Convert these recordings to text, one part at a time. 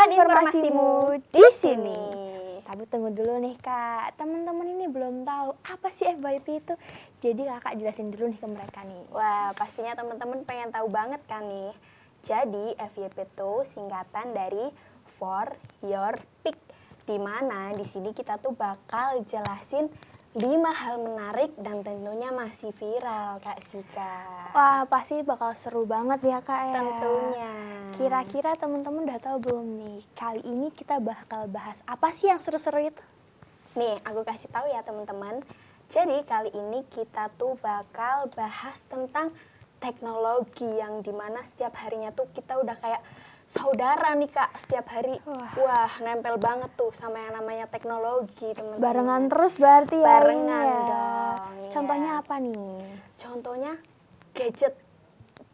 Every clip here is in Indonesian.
Temukan informasimu di sini. Tapi tunggu dulu nih Kak, teman-teman ini belum tahu apa sih FYP itu. Jadi Kakak jelasin dulu nih ke mereka nih. Wah, pastinya teman-teman pengen tahu banget kan nih. Jadi FYP itu singkatan dari For Your Pick. Dimana di sini kita tuh bakal jelasin 5 hal menarik dan tentunya masih viral Kak Sika. Wah, pasti bakal seru banget ya Kak ya. Tentunya. Kira-kira teman-teman udah tahu belum nih, kali ini kita bakal bahas apa sih yang seru-seru itu? Nih, aku kasih tahu ya teman-teman. Jadi kali ini kita tuh bakal bahas tentang teknologi yang dimana setiap harinya tuh kita udah kayak saudara nih Kak, setiap hari. Wah, nempel banget tuh sama yang namanya teknologi teman-teman. Barengan terus berarti ya Barengan ini ya. dong. Contohnya Iya. apa nih? Contohnya gadget.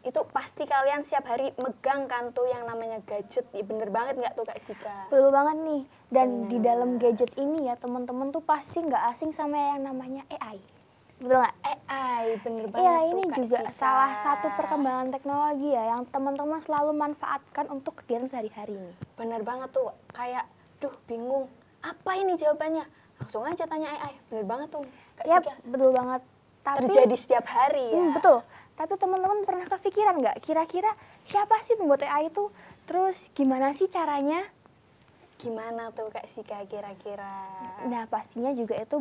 Itu pasti kalian setiap hari megang kan tuh yang namanya gadget. Ya, bener banget nggak tuh Kak Sika? Betul banget nih. Dan di Benar. dalam gadget ini ya teman-teman tuh pasti nggak asing sama yang namanya AI. Betul nggak? AI, bener banget Iya, tuh ini Kak juga Sika. salah satu perkembangan teknologi ya yang teman-teman selalu manfaatkan untuk kegiatan sehari-hari nih. Bener banget tuh, kayak duh bingung, apa ini jawabannya? Langsung aja tanya AI, bener banget tuh Kak Yap, Sika. betul banget. Tapi Terjadi setiap hari ya. betul. Tapi teman-teman pernah kepikiran nggak kira-kira siapa sih pembuat AI itu? Terus gimana sih caranya? Gimana tuh Kak Sika kira-kira? Nah, pastinya juga itu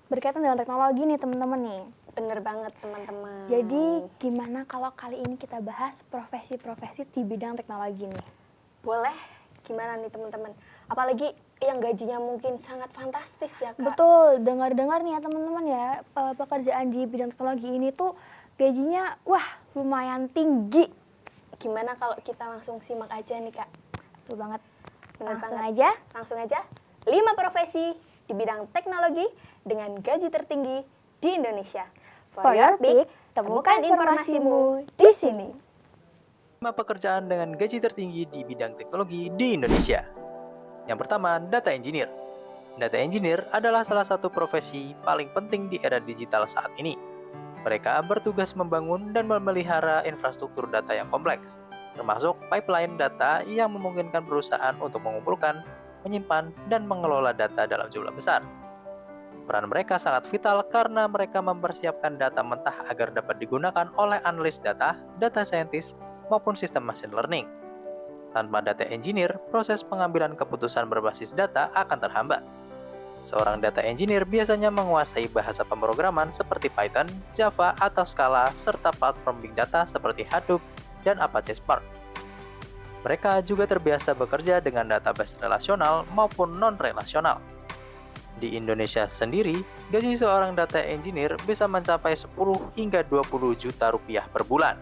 berkaitan dengan teknologi nih teman-teman nih. Bener banget teman-teman. Jadi gimana kalau kali ini kita bahas profesi-profesi di bidang teknologi nih? Boleh, gimana nih teman-teman? Apalagi yang gajinya mungkin sangat fantastis ya Kak. Betul, dengar-dengar nih ya teman-teman ya, pekerjaan di bidang teknologi ini tuh gajinya wah lumayan tinggi. Gimana kalau kita langsung simak aja nih Kak? Betul banget. Bener Langsung banget. aja. Langsung aja, 5 profesi di bidang teknologi dengan gaji tertinggi di Indonesia. For your pick, temukan informasimu di sini. 5 pekerjaan dengan gaji tertinggi di bidang teknologi di Indonesia. Yang pertama, data engineer. Data engineer adalah salah satu profesi paling penting di era digital saat ini. Mereka bertugas membangun dan memelihara infrastruktur data yang kompleks, termasuk pipeline data yang memungkinkan perusahaan untuk mengumpulkan, menyimpan, dan mengelola data dalam jumlah besar. Peran mereka sangat vital karena mereka mempersiapkan data mentah agar dapat digunakan oleh analis data, data scientist, maupun sistem machine learning. Tanpa data engineer, proses pengambilan keputusan berbasis data akan terhambat. Seorang data engineer biasanya menguasai bahasa pemrograman seperti Python, Java, atau Scala, serta platform big data seperti Hadoop dan Apache Spark. Mereka juga terbiasa bekerja dengan database relasional maupun non-relasional. Di Indonesia sendiri, gaji seorang data engineer bisa mencapai 10 hingga 20 juta rupiah per bulan.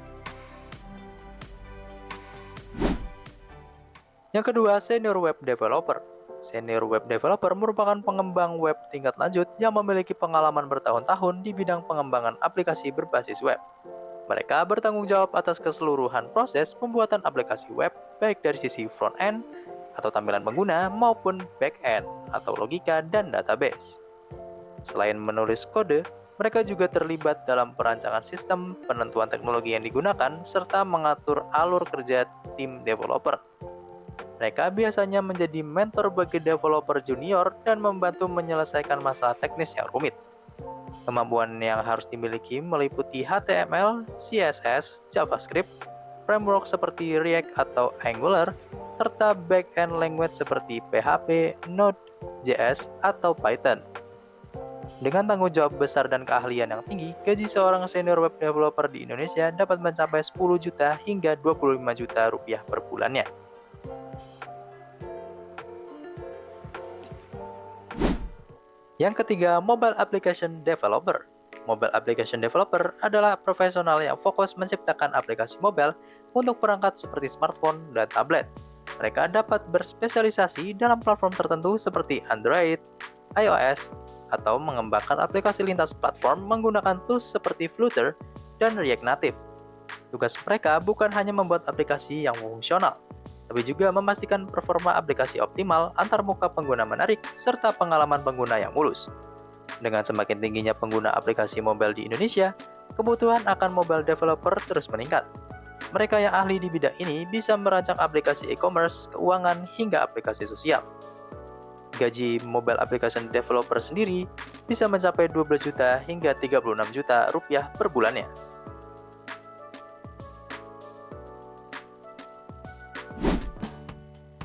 Yang kedua, senior web developer. Senior web developer merupakan pengembang web tingkat lanjut yang memiliki pengalaman bertahun-tahun di bidang pengembangan aplikasi berbasis web. Mereka bertanggung jawab atas keseluruhan proses pembuatan aplikasi web, baik dari sisi front-end atau tampilan pengguna maupun back-end atau logika dan database. Selain menulis kode, mereka juga terlibat dalam perancangan sistem, penentuan teknologi yang digunakan, serta mengatur alur kerja tim developer. Mereka biasanya menjadi mentor bagi developer junior dan membantu menyelesaikan masalah teknis yang rumit. Kemampuan yang harus dimiliki meliputi HTML, CSS, JavaScript, framework seperti React atau Angular, serta back-end language seperti PHP, Node.js, atau Python. Dengan tanggung jawab besar dan keahlian yang tinggi, gaji seorang senior web developer di Indonesia dapat mencapai 10 juta hingga 25 juta rupiah per bulannya. Yang ketiga, mobile application developer. Mobile application developer adalah profesional yang fokus menciptakan aplikasi mobile untuk perangkat seperti smartphone dan tablet. Mereka dapat berspesialisasi dalam platform tertentu seperti Android, iOS, atau mengembangkan aplikasi lintas platform menggunakan tools seperti Flutter dan React Native. Tugas mereka bukan hanya membuat aplikasi yang fungsional, tapi juga memastikan performa aplikasi optimal, antarmuka pengguna menarik, serta pengalaman pengguna yang mulus. Dengan semakin tingginya pengguna aplikasi mobile di Indonesia, kebutuhan akan mobile developer terus meningkat. Mereka yang ahli di bidang ini bisa merancang aplikasi e-commerce, keuangan, hingga aplikasi sosial. Gaji mobile application developer sendiri bisa mencapai 12 juta hingga 36 juta rupiah per bulannya.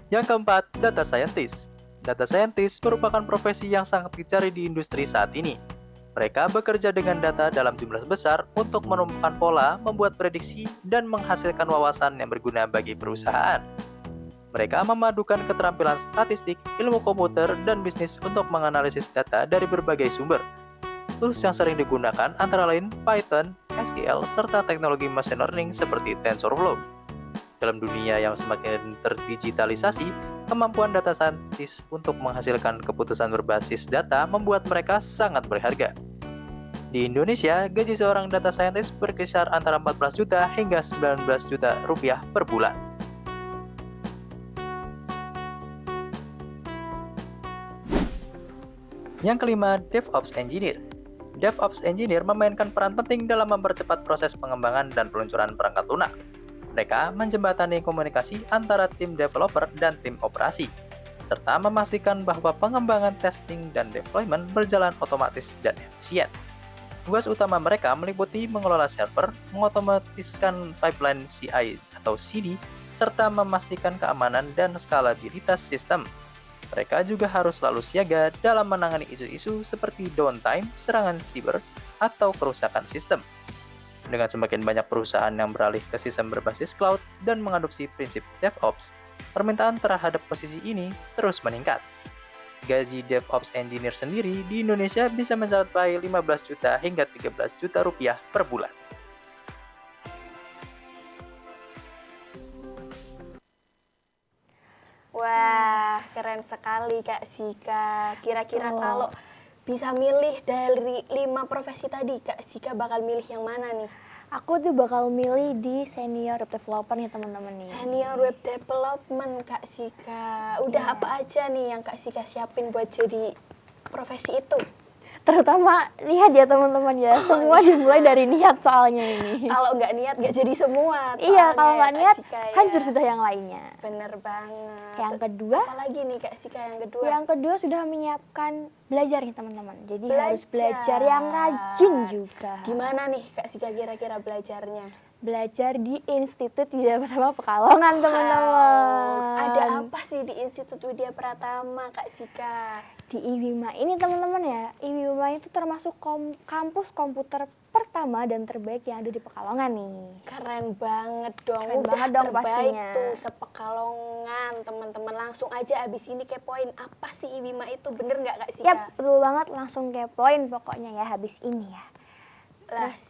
Yang keempat, data scientist. Data scientist merupakan profesi yang sangat dicari di industri saat ini. Mereka bekerja dengan data dalam jumlah besar untuk menemukan pola, membuat prediksi, dan menghasilkan wawasan yang berguna bagi perusahaan. Mereka memadukan keterampilan statistik, ilmu komputer, dan bisnis untuk menganalisis data dari berbagai sumber. Tools yang sering digunakan antara lain Python, SQL, serta teknologi machine learning seperti TensorFlow. Dalam dunia yang semakin terdigitalisasi, kemampuan data saintis untuk menghasilkan keputusan berbasis data membuat mereka sangat berharga. Di Indonesia, gaji seorang data scientist berkisar antara 14 juta hingga 19 juta rupiah per bulan. Yang kelima, DevOps Engineer. DevOps Engineer memainkan peran penting dalam mempercepat proses pengembangan dan peluncuran perangkat lunak. Mereka menjembatani komunikasi antara tim developer dan tim operasi, serta memastikan bahwa pengembangan testing dan deployment berjalan otomatis dan efisien. Tugas utama mereka meliputi mengelola server, mengotomatiskan pipeline CI atau CD, serta memastikan keamanan dan skalabilitas sistem. Mereka juga harus selalu siaga dalam menangani isu-isu seperti downtime, serangan siber, atau kerusakan sistem. Dengan semakin banyak perusahaan yang beralih ke sistem berbasis cloud dan mengadopsi prinsip DevOps, permintaan terhadap posisi ini terus meningkat. Gaji DevOps Engineer sendiri di Indonesia bisa mencapai 15 juta hingga 13 juta rupiah per bulan. Wah, keren sekali Kak Sika. Kira-kira kalau bisa milih dari 5 profesi tadi, Kak Sika bakal milih yang mana nih? Aku tuh bakal milih di senior web developer nih teman-teman nih. Senior web development Kak Sika. Udah apa aja nih yang Kak Sika siapin buat jadi profesi itu? Terutama niat ya teman-teman ya, semua dimulai dari niat soalnya ini. Kalau nggak niat nggak jadi semua. Iya, kalau nggak Kak niat Sika, ya. hancur sudah yang lainnya. Bener banget. Yang kedua, apalagi nih Kak Sika yang kedua? Yang kedua sudah menyiapkan belajar nih teman-teman. Jadi harus Belajar. belajar yang rajin juga. Gimana nih Kak Sika kira-kira belajarnya? Belajar di Institut Widya Pratama Pekalongan teman-teman. Ada apa sih di Institut Widya Pratama Kak Sika? Di IWIMA ini teman-teman ya, IWIMA itu termasuk kampus komputer pertama dan terbaik yang ada di Pekalongan nih. Keren banget dong. Keren Udah banget dong terbaik pastinya. tuh sepekalongan teman-teman. Langsung aja abis ini kepoin apa sih IWIMA itu, bener nggak Kak Sika? Yap, betul banget, langsung kepoin pokoknya ya habis ini ya.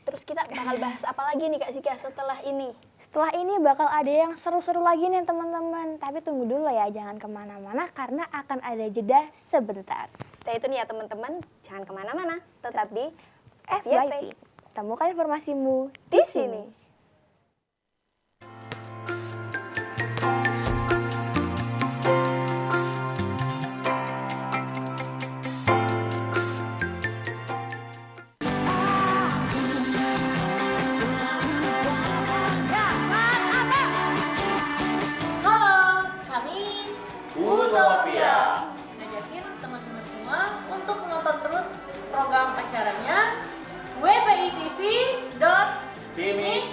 Terus kita bakal bahas apa lagi nih Kak Sika setelah ini? Setelah ini bakal ada yang seru-seru lagi nih teman-teman. Tapi tunggu dulu ya, jangan kemana-mana karena akan ada jeda sebentar. Stay tune ya teman-teman, jangan kemana-mana, tetap di FYP. Temukan informasimu di sini. Halo, kami Utopia. Ngajakin teman-teman semua untuk nonton terus program acaranya wpitv.streaming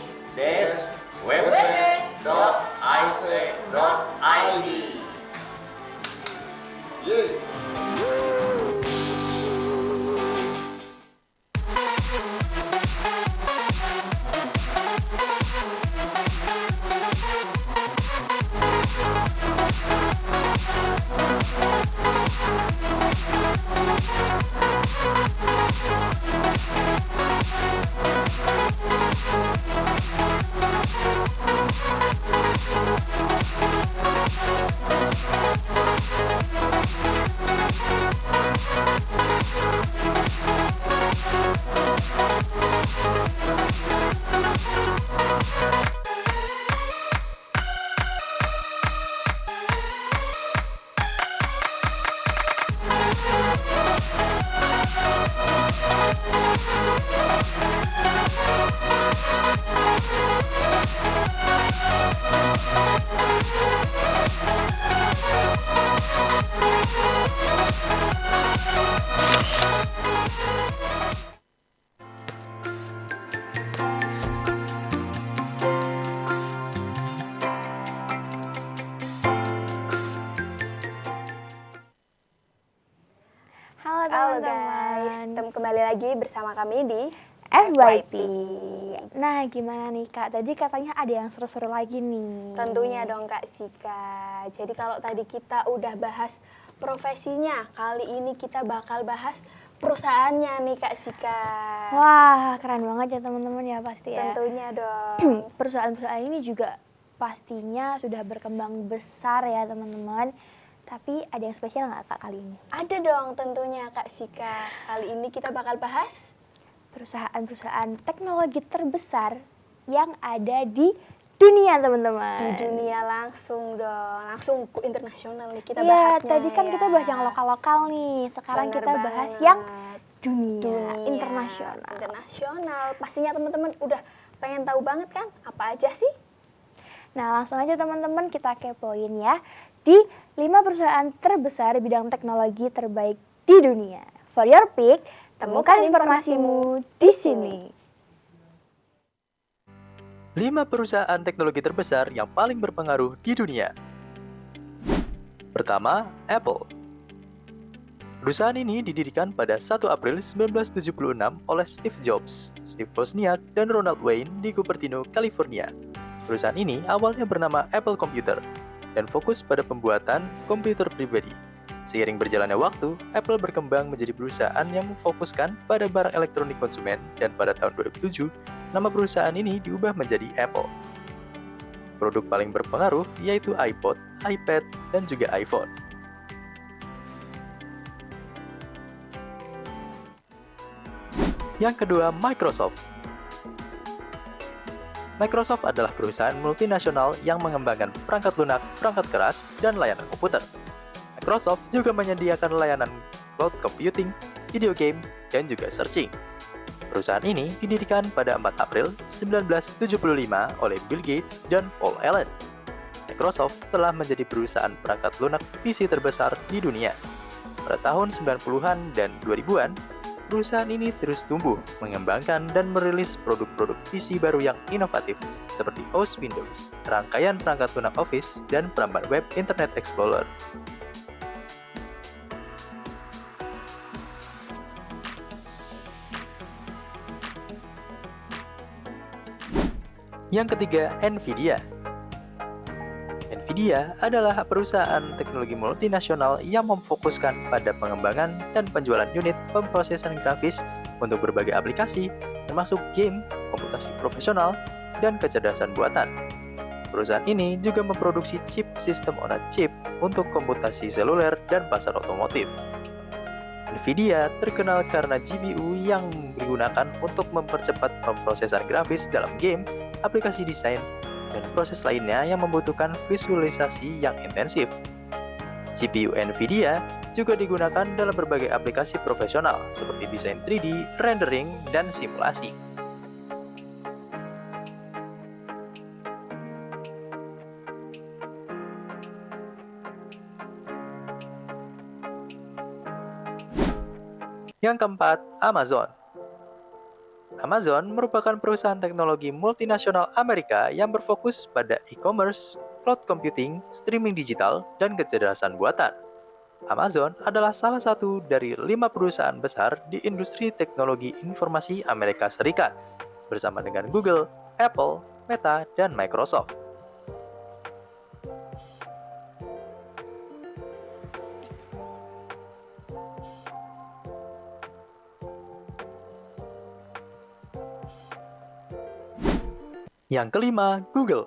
Halo Halo teman-teman. guys, kembali lagi bersama kami di FYP. Nah, gimana nih Kak? Tadi katanya ada yang seru-seru lagi nih. Tentunya dong Kak Sika. Jadi kalau tadi kita udah bahas profesinya, kali ini kita bakal bahas perusahaannya nih Kak Sika. Wah, keren banget ya teman-teman ya pasti ya. Tentunya dong. Perusahaan-perusahaan ini juga pastinya sudah berkembang besar ya teman-teman. Tapi ada yang spesial nggak Kak kali ini? Ada dong tentunya Kak Sika. Kali ini kita bakal bahas Perusahaan-perusahaan teknologi terbesar yang ada di dunia teman-teman. di dunia langsung dong. Langsung ke internasional nih kita Iya, bahasnya. tadi kan ya. kita bahas yang lokal-lokal nih. Sekarang Bener kita bahas banget. yang dunia, Dunia internasional. Internasional. Pastinya teman-teman udah pengen tahu banget kan apa aja sih? Nah, langsung aja teman-teman kita kepoin ya di 5 perusahaan terbesar bidang teknologi terbaik di dunia. For your pick, temukan informasimu di sini. 5 perusahaan teknologi terbesar yang paling berpengaruh di dunia. Pertama, Apple. Perusahaan ini didirikan pada 1 April 1976 oleh Steve Jobs, Steve Wozniak, dan Ronald Wayne di Cupertino, California. Perusahaan ini awalnya bernama Apple Computer dan fokus pada pembuatan komputer pribadi. Seiring berjalannya waktu, Apple berkembang menjadi perusahaan yang memfokuskan pada barang elektronik konsumen dan pada tahun 2007, nama perusahaan ini diubah menjadi Apple. Produk paling berpengaruh yaitu iPod, iPad, dan juga iPhone. Yang kedua, Microsoft. Microsoft adalah perusahaan multinasional yang mengembangkan perangkat lunak, perangkat keras, dan layanan komputer. Microsoft juga menyediakan layanan cloud computing, video game, dan juga searching. Perusahaan ini didirikan pada 4 April 1975 oleh Bill Gates dan Paul Allen. Microsoft telah menjadi perusahaan perangkat lunak PC terbesar di dunia. Pada tahun 90-an dan 2000-an, perusahaan ini terus tumbuh, mengembangkan dan merilis produk-produk PC baru yang inovatif seperti OS Windows, rangkaian perangkat lunak Office, dan peramban web Internet Explorer. Yang ketiga, Nvidia. Nvidia adalah perusahaan teknologi multinasional yang memfokuskan pada pengembangan dan penjualan unit pemrosesan grafis untuk berbagai aplikasi, termasuk game, komputasi profesional, dan kecerdasan buatan. Perusahaan ini juga memproduksi chip sistem on a chip untuk komputasi seluler dan pasar otomotif. Nvidia terkenal karena GPU yang digunakan untuk mempercepat pemrosesan grafis dalam game, aplikasi desain, dan proses lainnya yang membutuhkan visualisasi yang intensif. GPU Nvidia juga digunakan dalam berbagai aplikasi profesional seperti desain 3D, rendering, dan simulasi. Yang keempat, Amazon. Amazon merupakan perusahaan teknologi multinasional Amerika yang berfokus pada e-commerce, cloud computing, streaming digital, dan kecerdasan buatan. Amazon adalah salah satu dari 5 perusahaan besar di industri teknologi informasi Amerika Serikat, bersama dengan Google, Apple, Meta, dan Microsoft. Yang kelima, Google.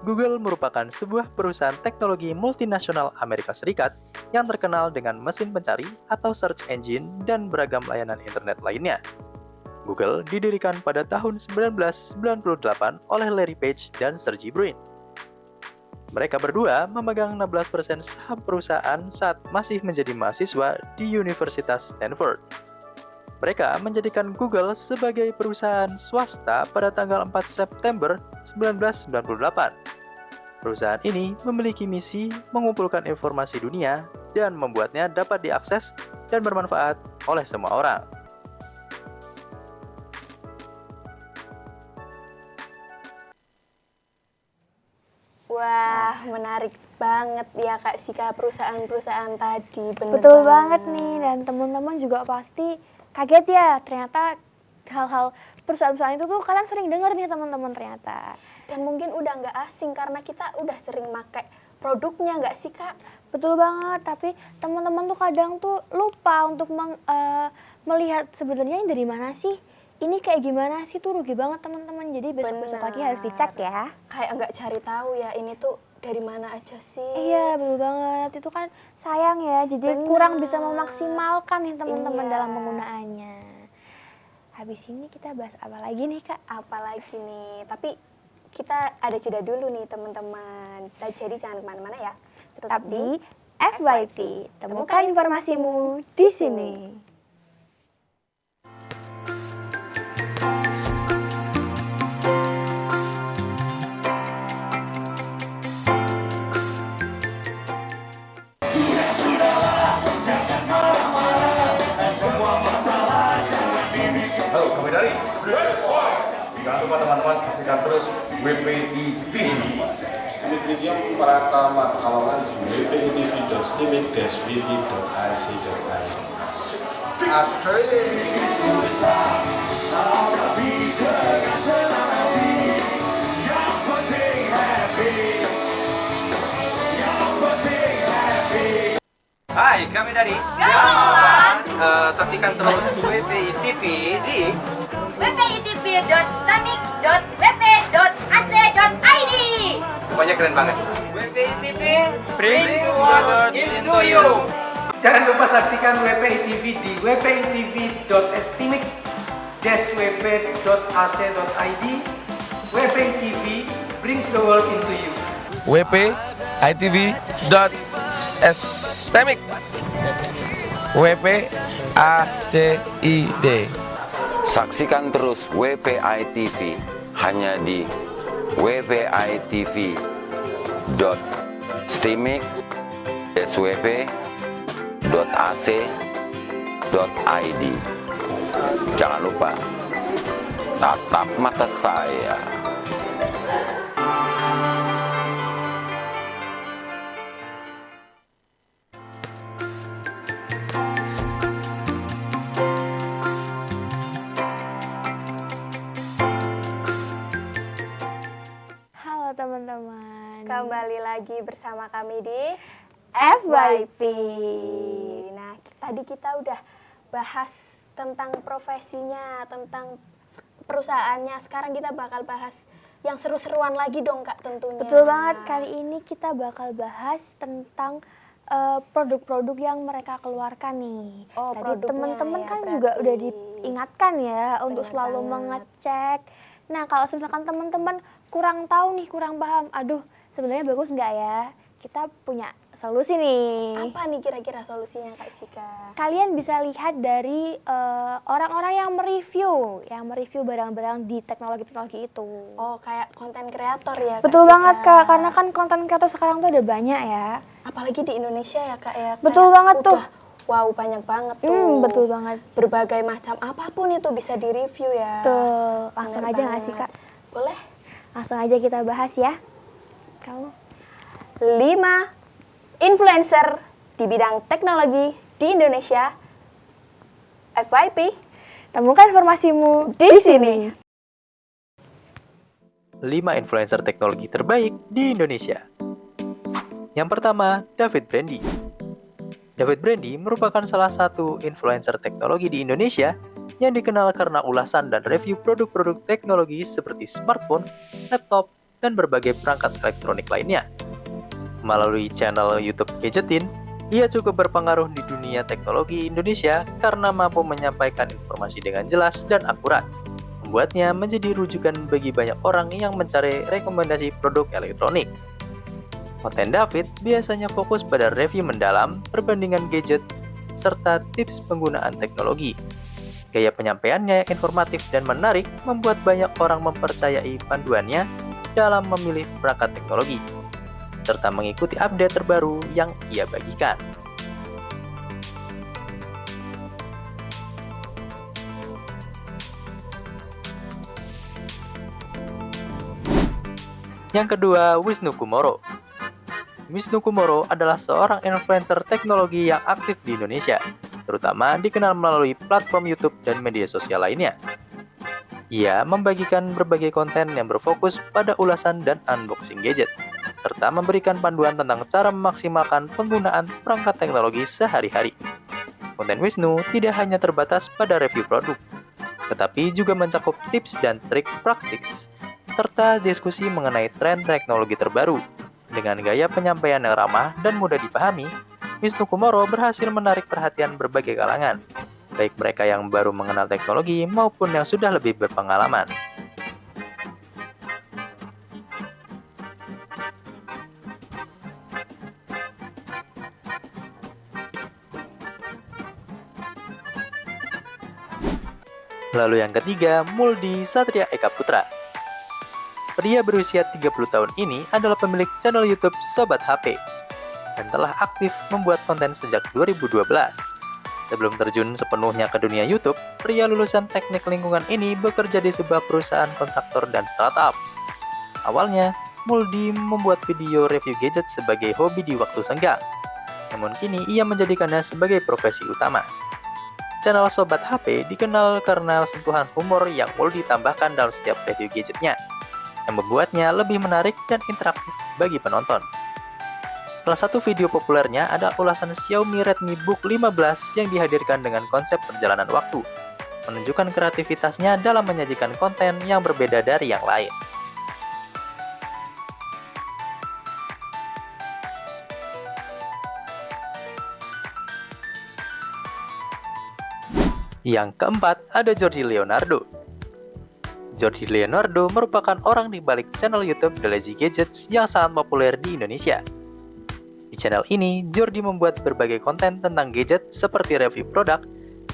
Google merupakan sebuah perusahaan teknologi multinasional Amerika Serikat yang terkenal dengan mesin pencari atau search engine dan beragam layanan internet lainnya. Google didirikan pada tahun 1998 oleh Larry Page dan Sergey Brin. Mereka berdua memegang 16% saham perusahaan saat masih menjadi mahasiswa di Universitas Stanford. Mereka menjadikan Google sebagai perusahaan swasta pada tanggal 4 September 1998. Perusahaan ini memiliki misi mengumpulkan informasi dunia dan membuatnya dapat diakses dan bermanfaat oleh semua orang. Wah, menarik banget ya Kak Sika, perusahaan-perusahaan tadi. Bener Betul banget nih, dan teman-teman juga pasti kaget ya, ternyata hal-hal perusahaan-perusahaan itu tuh kalian sering dengar nih teman-teman ternyata. Dan mungkin udah nggak asing karena kita udah sering pakai produknya nggak sih Kak? Betul banget, tapi teman-teman tuh kadang tuh lupa untuk melihat sebenarnya ini dari mana sih? Ini kayak gimana sih, tuh rugi banget teman-teman. Jadi besok-besok lagi harus dicek ya. Kayak nggak cari tahu ya, ini tuh dari mana aja sih? Iya, betul banget. Itu kan sayang ya, jadi Benar. kurang bisa memaksimalkan nih teman-teman Iya. dalam penggunaannya. Habis ini kita bahas apa lagi nih Kak? Apalagi nih, tapi kita ada jeda dulu nih teman-teman. Jadi jangan kemana-mana ya. Tetap di FYP. Temukan informasimu di sini. Halo, kami dari jangan lupa teman-teman saksikan terus WPI TV. Steamik Medium Pratama Pekalongan di wpitv.steamik-wp.ac.id. Asik. Hai, kami dari saksikan terus WPI TV di wpitv.stamik.wp.ac.id. pokoknya keren banget. WPI TV bring the world into you. Jangan lupa saksikan WPI TV di wpitv.estimic-wp.ac.id. WPI TV brings the world into you. wpitv.stemik WPACID. Saksikan terus WPI TV hanya di wpitv.steamik-wp.ac.id. Jangan lupa tatap mata saya. Halo teman-teman. Kembali lagi bersama kami di FYP. Nah, tadi kita udah bahas tentang profesinya, tentang perusahaannya. Sekarang kita bakal bahas yang seru-seruan lagi dong Kak tentunya. Betul banget, kali ini kita bakal bahas tentang produk-produk yang mereka keluarkan nih. Oh, Tadi produknya teman-teman ya, kan berarti. juga udah diingatkan ya untuk Benar selalu banget. mengecek. Nah, kalau misalkan teman-teman kurang tahu nih, kurang paham, aduh sebenarnya bagus nggak ya? Kita punya solusi nih. Apa nih kira-kira solusinya Kak Sika? Kalian bisa lihat dari orang-orang yang mereview barang-barang di teknologi-teknologi itu. Oh, kayak konten kreator ya Kak Betul Sika? banget Kak, karena kan konten kreator sekarang tuh ada banyak ya. Apalagi di Indonesia ya Kak ya. Betul Kayak banget tuh. udah, wow, banyak banget tuh. Betul banget. Berbagai macam apapun itu bisa di-review ya. Tuh, langsung Bener aja nggak sih banget. Kak? Boleh. Langsung aja kita bahas ya. Kamu 5 influencer di bidang teknologi di Indonesia. FYP. temukan informasimu di sini. 5 influencer teknologi terbaik di Indonesia. Yang pertama, David Brandy. David Brandy merupakan salah satu influencer teknologi di Indonesia yang dikenal karena ulasan dan review produk-produk teknologi seperti smartphone, laptop, dan berbagai perangkat elektronik lainnya. Melalui channel YouTube Gadgetin, ia cukup berpengaruh di dunia teknologi Indonesia karena mampu menyampaikan informasi dengan jelas dan akurat, membuatnya menjadi rujukan bagi banyak orang yang mencari rekomendasi produk elektronik. Konten David biasanya fokus pada review mendalam, perbandingan gadget, serta tips penggunaan teknologi. Gaya penyampaiannya yang informatif dan menarik membuat banyak orang mempercayai panduannya dalam memilih perangkat teknologi, serta mengikuti update terbaru yang ia bagikan. Yang kedua, Wisnu Kumoro. Wisnu Kumoro adalah seorang influencer teknologi yang aktif di Indonesia, terutama dikenal melalui platform YouTube dan media sosial lainnya. Ia membagikan berbagai konten yang berfokus pada ulasan dan unboxing gadget, serta memberikan panduan tentang cara memaksimalkan penggunaan perangkat teknologi sehari-hari. Konten Wisnu tidak hanya terbatas pada review produk, tetapi juga mencakup tips dan trik praktis, serta diskusi mengenai tren teknologi terbaru. Dengan gaya penyampaian yang ramah dan mudah dipahami, Wisnu Kumoro berhasil menarik perhatian berbagai kalangan, baik mereka yang baru mengenal teknologi maupun yang sudah lebih berpengalaman. Lalu yang ketiga, Muldi Satria Eka Putra. Pria berusia 30 tahun ini adalah pemilik channel YouTube Sobat HP dan telah aktif membuat konten sejak 2012. Sebelum terjun sepenuhnya ke dunia YouTube, pria lulusan teknik lingkungan ini bekerja di sebuah perusahaan kontraktor dan startup. Awalnya, Muldi membuat video review gadget sebagai hobi di waktu senggang. Namun kini ia menjadikannya sebagai profesi utama. Channel Sobat HP dikenal karena sentuhan humor yang Muldi tambahkan dalam setiap review gadgetnya, yang membuatnya lebih menarik dan interaktif bagi penonton. Salah satu video populernya ada ulasan Xiaomi Redmi Book 15 yang dihadirkan dengan konsep perjalanan waktu, menunjukkan kreativitasnya dalam menyajikan konten yang berbeda dari yang lain. Yang keempat, ada Jordi Leonardo. Jordi Leonardo merupakan orang di balik channel YouTube The Lazy Gadgets yang sangat populer di Indonesia. Di channel ini, Jordi membuat berbagai konten tentang gadget seperti review produk,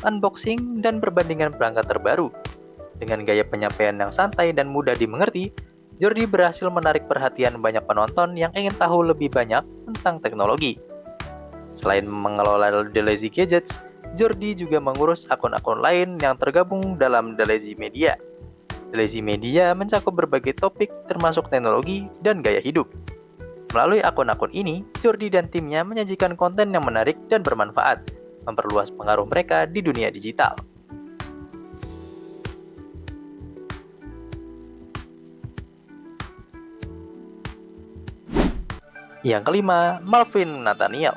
unboxing, dan perbandingan perangkat terbaru. Dengan gaya penyampaian yang santai dan mudah dimengerti, Jordi berhasil menarik perhatian banyak penonton yang ingin tahu lebih banyak tentang teknologi. Selain mengelola The Lazy Gadgets, Jordi juga mengurus akun-akun lain yang tergabung dalam The Lazy Media. The Lazy Media mencakup berbagai topik termasuk teknologi dan gaya hidup. Melalui akun-akun ini, Jordi dan timnya menyajikan konten yang menarik dan bermanfaat, memperluas pengaruh mereka di dunia digital. Yang kelima, Malvin Nathaniel.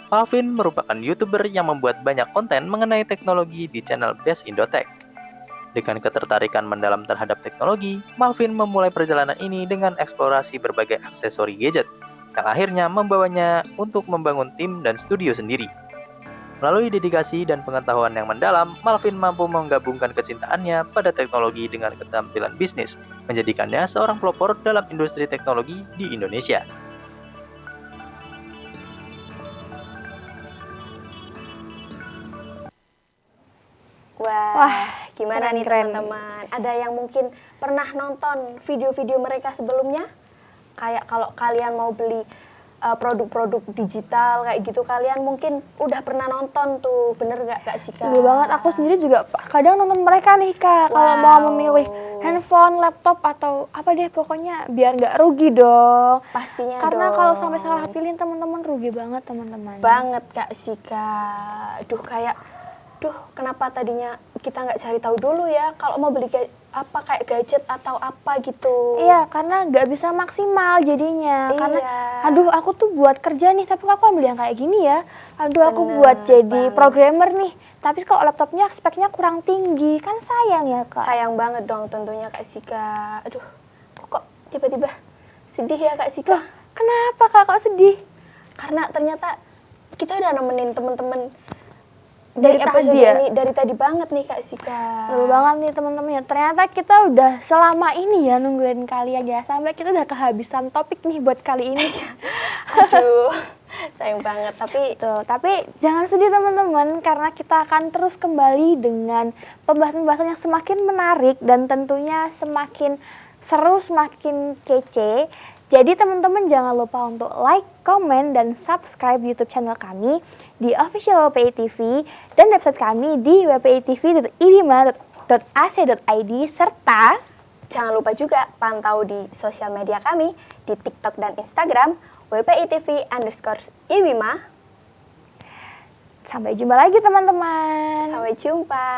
Malvin merupakan YouTuber yang membuat banyak konten mengenai teknologi di channel Best Indotech. Dengan ketertarikan mendalam terhadap teknologi, Malvin memulai perjalanan ini dengan eksplorasi berbagai aksesori gadget, yang akhirnya membawanya untuk membangun tim dan studio sendiri. Melalui dedikasi dan pengetahuan yang mendalam, Malvin mampu menggabungkan kecintaannya pada teknologi dengan keterampilan bisnis, menjadikannya seorang pelopor dalam industri teknologi di Indonesia. Wah, gimana keren, nih keren. teman-teman? Ada yang mungkin pernah nonton video-video mereka sebelumnya? Kayak kalau kalian mau beli produk-produk digital kayak gitu, kalian mungkin udah pernah nonton tuh, bener gak sih Kak? Betul banget, aku sendiri juga kadang nonton mereka nih Kak, kalau mau memilih handphone, laptop, atau apa deh pokoknya biar nggak rugi dong. Pastinya Karena dong. kalau sampai salah pilih teman-teman rugi banget teman-teman. Banget Kak Sika. Kenapa tadinya kita nggak cari tahu dulu ya kalau mau beli kayak gadget atau apa gitu. Iya, karena nggak bisa maksimal jadinya. Iya. Karena, aduh aku tuh buat kerja nih, tapi kok aku ambil yang kayak gini ya. Aduh aku Bener buat jadi banget. programmer nih, tapi kok laptopnya speknya kurang tinggi, kan sayang ya Kak. Sayang banget dong tentunya Kak Sika. Aduh, kok tiba-tiba sedih ya Kak Sika? Kenapa Kak kok sedih? Karena ternyata kita udah nemenin temen-temen Dari dari tadi episode ya? ini, dari tadi banget nih Kak Sika. Betul banget nih teman-teman ya. Ternyata kita udah selama ini ya nungguin kalian ya, sampai kita udah kehabisan topik nih buat kali ini. Aduh, Sayang banget, tapi Tuh, tapi jangan sedih teman-teman karena kita akan terus kembali dengan pembahasan-pembahasan yang semakin menarik dan tentunya semakin seru, semakin kece. Jadi teman-teman jangan lupa untuk like, komen, dan subscribe YouTube channel kami di official WPI TV dan website kami di wpitv.ibima.ac.id serta jangan lupa juga pantau di sosial media kami di TikTok dan Instagram WPITV_IWIMA. sampai jumpa lagi teman-teman. Sampai jumpa.